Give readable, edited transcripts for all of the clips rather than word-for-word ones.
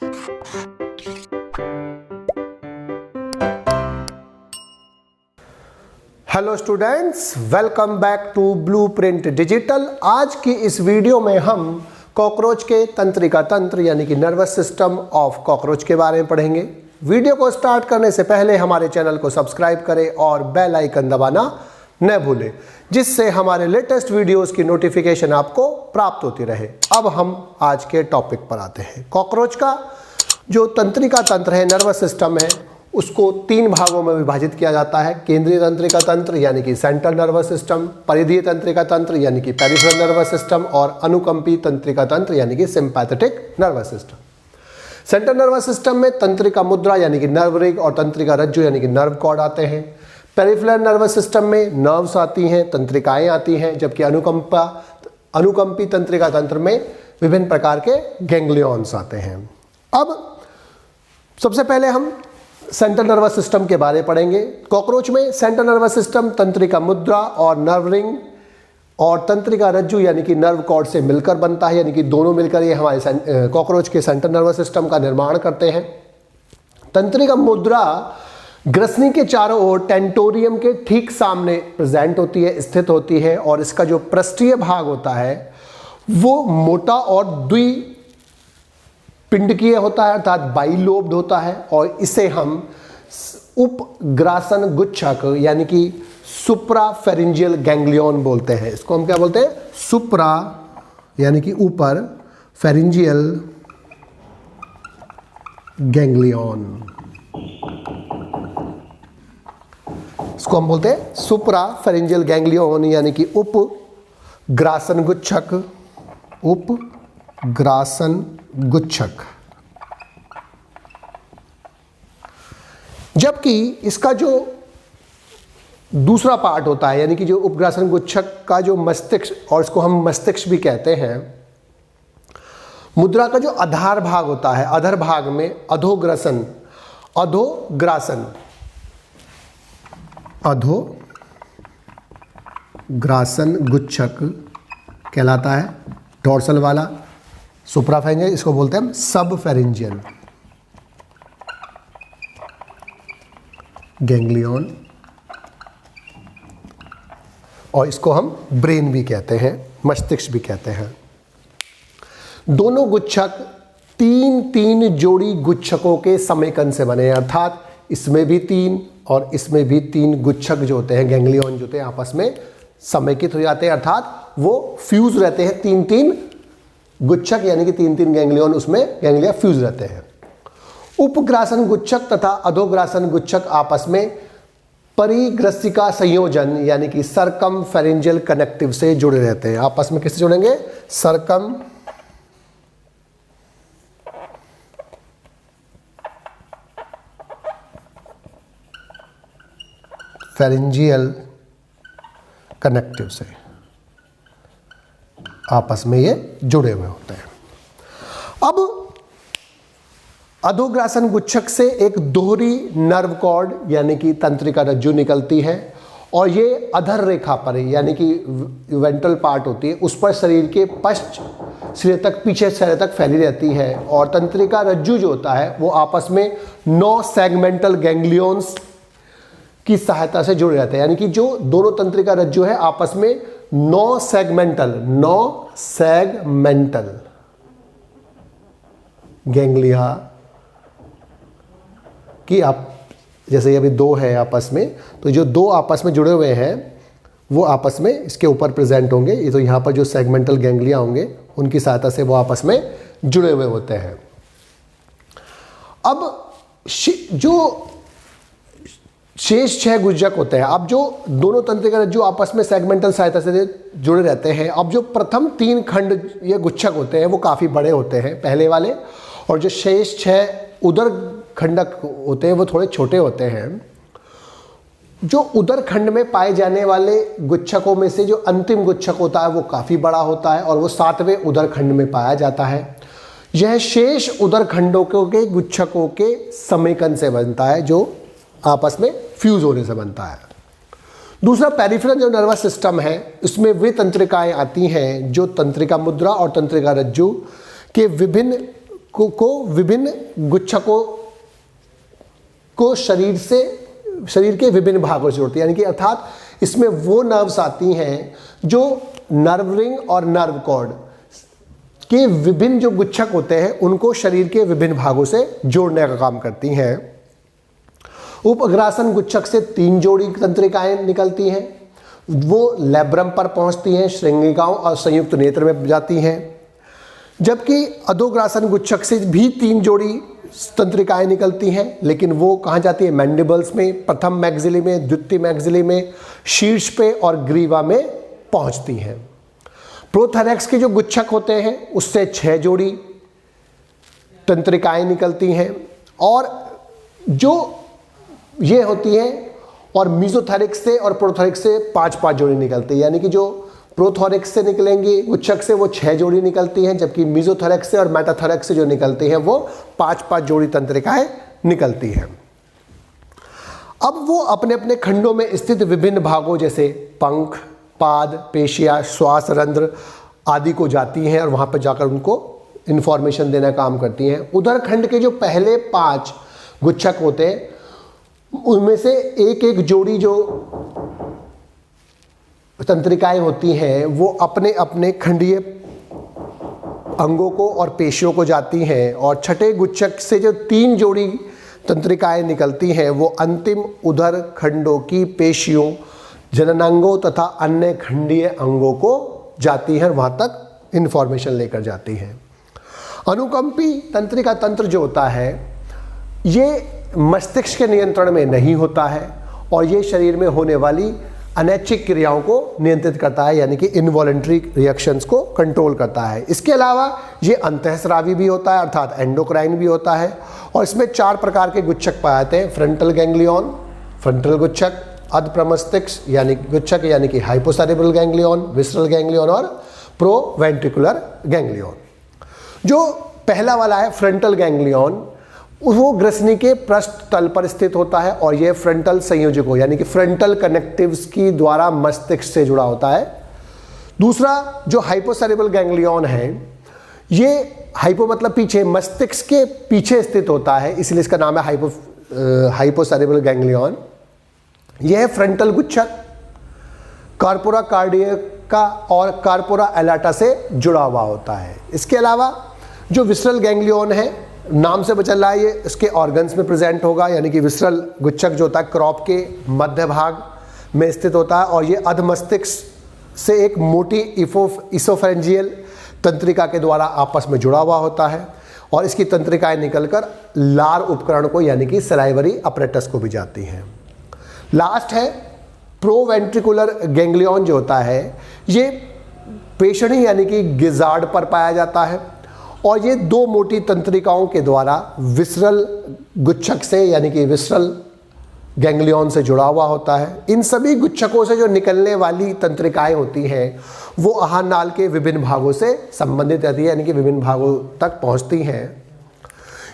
Hello students, welcome back to Blueprint Digital. आज की इस वीडियो में हम कॉकरोच के तंत्रिका तंत्र यानी कि नर्वस सिस्टम ऑफ कॉकरोच के बारे में पढ़ेंगे। वीडियो को स्टार्ट करने से पहले हमारे चैनल को सब्सक्राइब करें और बेल आइकन दबाना न भूलें, जिससे हमारे लेटेस्ट वीडियोस की नोटिफिकेशन आपको प्राप्त होती रहे। अब हम आज के टॉपिक पर आते हैं। कॉकरोच का जो तंत्रिका तंत्र है, नर्वस सिस्टम है, उसको तीन भागों में विभाजित किया जाता है। केंद्रीय तंत्रिका तंत्र यानी कि सेंट्रल नर्वस सिस्टम, परिधीय तंत्रिका तंत्र यानी कि पेरिफेरल नर्वस सिस्टम और अनुकंपी तंत्रिका तंत्र यानी कि sympathetic nervous system. Central nervous system में तंत्रिका मुद्रा यानी कि नर्व रिंग और तंत्रिका रज्जु यानी कि नर्व कॉर्ड आते हैं। पेरिफेरल नर्वस सिस्टम में नर्व्स आती हैं, तंत्रिकाएं आती हैं, जबकि अनुकंपी तंत्रिका तंत्र में विभिन्न प्रकार के गैंग्लियॉन्स आते हैं। अब सबसे पहले हम सेंट्रल नर्वस सिस्टम के बारे में पढ़ेंगे। कॉकरोच में सेंट्रल नर्वस सिस्टम तंत्रिका मुद्रा और नर्व रिंग और तंत्रिका रज्जु यानी कि नर्व कॉर्ड से मिलकर बनता है, यानी कि दोनों मिलकर ये हमारे कॉकरोच के सेंट्रल नर्वस सिस्टम का निर्माण करते हैं। तंत्रिका मुद्रा ग्रसनी के चारों ओर टेंटोरियम के ठीक सामने प्रेजेंट होती है, स्थित होती है, और इसका जो पृष्ठीय भाग होता है वो मोटा और पिंडकीय होता है, अर्थात बाइलोब्ड होता है, और इसे हम उपग्रासन गुच्छक यानी कि सुप्राफेरिंजियल गैंग्लियन बोलते हैं। इसको हम क्या बोलते हैं? सुप्रा यानी कि ऊपर, फेरिंजियल गैंग्लियन, इसको हम बोलते हैं सुप्राफेरिंजियल गैंग्लियन यानी कि उपग्रासन गुच्छक, उपग्रासन गुच्छक। जबकि इसका जो दूसरा पार्ट होता है यानी कि जो उपग्रासन गुच्छक का जो मस्तिष्क, और इसको हम मस्तिष्क भी कहते हैं, मुद्रा का जो आधार भाग होता है, अधर भाग में अधोग्रासन गुच्छक कहलाता है। डोर्सल वाला सुप्राफेरिंजियल, इसको बोलते हैं हम सब फेरिंजियल गैंग्लियन, और इसको हम ब्रेन भी कहते हैं, मस्तिष्क भी कहते हैं। दोनों गुच्छक तीन जोड़ी गुच्छकों के समेकन से बने हैं, अर्थात इसमें भी तीन और इसमें भी तीन गुच्छक जो होते हैं, गैंग्लियन जो होते हैं, आपस में समेकित हो जाते हैं, अर्थात वो फ्यूज रहते हैं। तीन गुच्छक यानी कि तीन गैंग्लियन, उसमें गैंग्लिया फ्यूज रहते हैं। उपग्रासन गुच्छक तथा अधोग्रासन गुच्छक आपस में परिग्रसिका संयोजन यानी कि सरकम फेरिंजियल कनेक्टिव से जुड़े रहते हैं। आपस में किससे जुड़ेंगे? सरकम फेरिंजियल कनेक्टिव से आपस में ये जुड़े हुए होते हैं। अब अधोग्रासन गुच्छक से एक दोहरी नर्व कॉर्ड यानी कि तंत्रिका रज्जु निकलती है, और ये अधर रेखा पर यानी कि वेंट्रल पार्ट होती है, उस पर शरीर के पश्च सिरे तक, पीछे सिरे तक फैली रहती है। और तंत्रिका रज्जु जो होता है वो आपस में 9 सेगमेंटल गैंग्लियंस की सहायता से जुड़े रहते हैं, यानी कि जो दोनों तंत्रिका रज्जु है आपस में 9 सेगमेंटल गैंग्लिया कि आप जैसे अभी 2 है आपस में, तो जो 2 आपस में जुड़े हुए हैं वो आपस में इसके ऊपर प्रेजेंट होंगे। ये तो यहाँ पर जो सेगमेंटल गैंग्लिया होंगे उनकी सहायता से वो आपस में जुड़े हुए होते हैं। अब जो शेष 6 गुच्छक होते हैं, अब जो दोनों तंत्रिका रज्जु आपस में सेगमेंटल सहायता से जुड़े रहते हैं, अब जो प्रथम 3 खंड ये गुच्छक होते हैं वो काफ़ी बड़े होते हैं पहले वाले, और जो शेष 6 उदर खंडक होते हैं वो थोड़े छोटे होते हैं। जो उदर खंड में पाए जाने वाले गुच्छकों में से जो अंतिम गुच्छक होता है वो काफ़ी बड़ा होता है, और वो 7वें उदर खंड में पाया जाता है। यह शेष उदर खंडों के गुच्छकों के समेकन से बनता है, जो आपस में फ्यूज होने से बनता है। दूसरा पेरिफेरल जो नर्वस सिस्टम है, उसमें वे तंत्रिकाएं आती हैं जो तंत्रिका मुद्रा और तंत्रिका रज्जु के विभिन्न को विभिन्न गुच्छकों को शरीर के विभिन्न भागों से जोड़ती है, यानी कि अर्थात इसमें वो नर्व्स आती हैं जो नर्व रिंग और नर्व कॉर्ड के विभिन्न जो गुच्छक होते हैं उनको शरीर के विभिन्न भागों से जोड़ने का काम करती हैं। उपअग्रासन गुच्छक से 3 जोड़ी तंत्रिकाएं निकलती हैं, वो लैब्रम पर पहुंचती हैं, श्रृंगिकाओं और संयुक्त नेत्र में जाती हैं। जबकि अधोग्रासन गुच्छक से भी 3 जोड़ी तंत्रिकाएं निकलती हैं, लेकिन वो कहाँ जाती है? मैंडिबल्स में, प्रथम मैक्सिली में, द्वितीय मैक्सिली में, शीर्ष पे और ग्रीवा में पहुंचती हैं। प्रोथोरैक्स के जो गुच्छक होते हैं उससे 6 जोड़ी तंत्रिकाएं निकलती हैं और जो ये होती हैं, और मीजोथोरैक्स से और प्रोथोरैक्स से 5-5 जोड़ी निकलती है, यानी कि जो प्रोथोरैक्स से निकलेंगी गुच्छक से वो 6 जोड़ी निकलती हैं, जबकि मीजोथोरैक्स से और मेटाथोरैक्स से जो निकलती हैं वो 5-5 जोड़ी तंत्रिकाएं निकलती हैं। अब वो अपने अपने खंडों में स्थित विभिन्न भागों जैसे पंख, पाद, पेशियां, श्वास रंध्र आदि को जाती हैं और वहां पर जाकर उनको इंफॉर्मेशन देना काम करती हैं। उदर खंड के जो पहले 5 गुच्छक होते हैं उनमें से एक एक जोड़ी जो तंत्रिकाएं होती हैं वो अपने अपने खंडीय अंगों को और पेशियों को जाती हैं, और छठे गुच्छक से जो 3 जोड़ी तंत्रिकाएं निकलती हैं वो अंतिम उदर खंडों की पेशियों, जननांगों तथा अन्य खंडीय अंगों को जाती हैं, वहां तक इंफॉर्मेशन लेकर जाती हैं। अनुकंपी तंत्रिका तंत्र जो होता है ये मस्तिष्क के नियंत्रण में नहीं होता है और ये शरीर में होने वाली अनैच्छिक क्रियाओं को नियंत्रित करता है, यानी कि इनवॉलेंट्री रिएक्शंस को कंट्रोल करता है। इसके अलावा ये अंतःस्रावी भी होता है, अर्थात एंडोक्राइन भी होता है, और इसमें 4 प्रकार के गुच्छक पाए जाते हैं। फ्रंटल गैंग्लियन, फ्रंटल गुच्छक, अधप्रमस्तिष्क यानी गुच्छक यानी कि हाइपोसेरेब्रल गैंग्लियन, विसरल गैंग्लियन और प्रोवेंट्रिकुलर गैंग्लियन। जो पहला वाला है फ्रंटल गैंग्लियन, वो ग्रसनी के पृष्ठ तल पर स्थित होता है और यह फ्रंटल संयोजकों यानी कि फ्रंटल कनेक्टिव्स की द्वारा मस्तिष्क से जुड़ा होता है। दूसरा जो हाइपोसेरेब्रल गैंग्लियन है, ये हाइपो मतलब पीछे, मस्तिष्क के पीछे स्थित होता है, इसलिए इसका नाम है हाइपोसेरेब्रल गैंग्लियन। यह है फ्रंटल गुच्छक, कार्पोरा कार्डियका और कार्पोरा एलाटा से जुड़ा हुआ होता है। इसके अलावा जो विसरल गैंग्लियन है, नाम से बचल रहा है, ये इसके ऑर्गन्स में प्रेजेंट होगा, यानी कि विसरल गुच्छक जो होता है क्रॉप के मध्य भाग में स्थित होता है और ये अधमस्तिष्क से एक मोटी इसोफेरेंजियल तंत्रिका के द्वारा आपस में जुड़ा हुआ होता है और इसकी तंत्रिकाएं निकलकर लार उपकरण को यानी कि सलाइवरी अपरेटस को भी जाती हैं। लास्ट है प्रोवेंट्रिकुलर गैंग्लियन जो होता है, ये पेशणी यानी कि गिजार्ड पर पाया जाता है और ये 2 मोटी तंत्रिकाओं के द्वारा विसरल गुच्छक से यानी कि विसरल गैंग्लियन से जुड़ा हुआ होता है। इन सभी गुच्छकों से जो निकलने वाली तंत्रिकाएं होती हैं वो आहार नाल के विभिन्न भागों से संबंधित रहती है, यानी कि विभिन्न भागों तक पहुंचती हैं।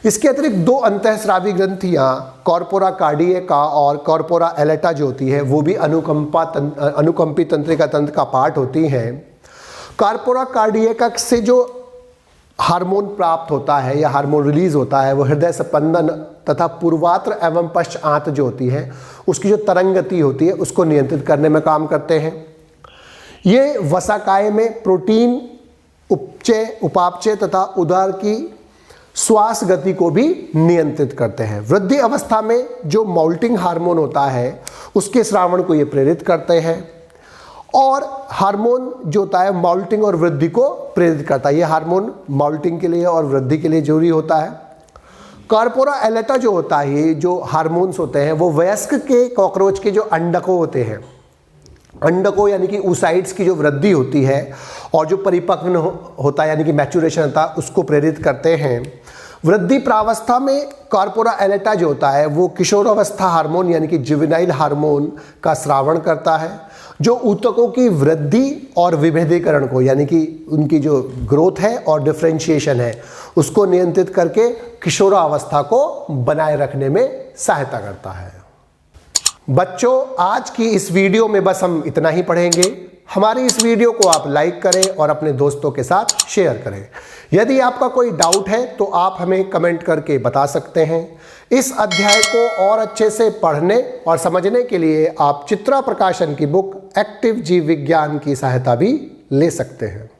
इसके अतिरिक्त 2 अंतःस्रावी ग्रंथियां कॉर्पोरा कार्डियका और कॉर्पोरा एलेटा जो होती है वो भी अनुकंपी तंत्रिका तंत्र का पार्ट होती हैं। कॉर्पोरा कार्डियका से जो हार्मोन प्राप्त होता है या हार्मोन रिलीज होता है वो हृदय स्पंदन तथा पूर्वात्र एवं पश्चात जो होती है उसकी जो तरंग गति होती है उसको नियंत्रित करने में काम करते हैं। ये वसाकाय में प्रोटीन उपचय, उपापचय तथा उदर की श्वास गति को भी नियंत्रित करते हैं। वृद्धि अवस्था में जो मॉल्टिंग हार्मोन होता है उसके स्रावण को ये प्रेरित करते हैं और हार्मोन जो होता है मॉल्टिंग और वृद्धि को प्रेरित करता है। ये हार्मोन मॉल्टिंग के लिए और वृद्धि के लिए जरूरी होता है। कॉर्पोरा एलेटा जो होता है, ये जो हार्मोन्स होते हैं वो वयस्क के कॉकरोच के जो अंडकों होते हैं, अंडकों यानी कि oocytes की जो वृद्धि होती है और जो परिपक्व होता है यानी कि मैचुरेशन होता है उसको प्रेरित करते हैं। वृद्धि प्रावस्था में कॉर्पोरा एलेटा जो होता है वो किशोरावस्था हार्मोन यानी कि जुवेनाइल हार्मोन का स्रावण करता है जो ऊतकों की वृद्धि और विभेदीकरण को यानी कि उनकी जो ग्रोथ है और डिफरेंशिएशन है उसको नियंत्रित करके किशोरावस्था को बनाए रखने में सहायता करता है। बच्चों, आज की इस वीडियो में बस हम इतना ही पढ़ेंगे। हमारी इस वीडियो को आप लाइक करें और अपने दोस्तों के साथ शेयर करें। यदि आपका कोई डाउट है तो आप हमें कमेंट करके बता सकते हैं। इस अध्याय को और अच्छे से पढ़ने और समझने के लिए आप चित्रा प्रकाशन की बुक एक्टिव जीव विज्ञान की सहायता भी ले सकते हैं।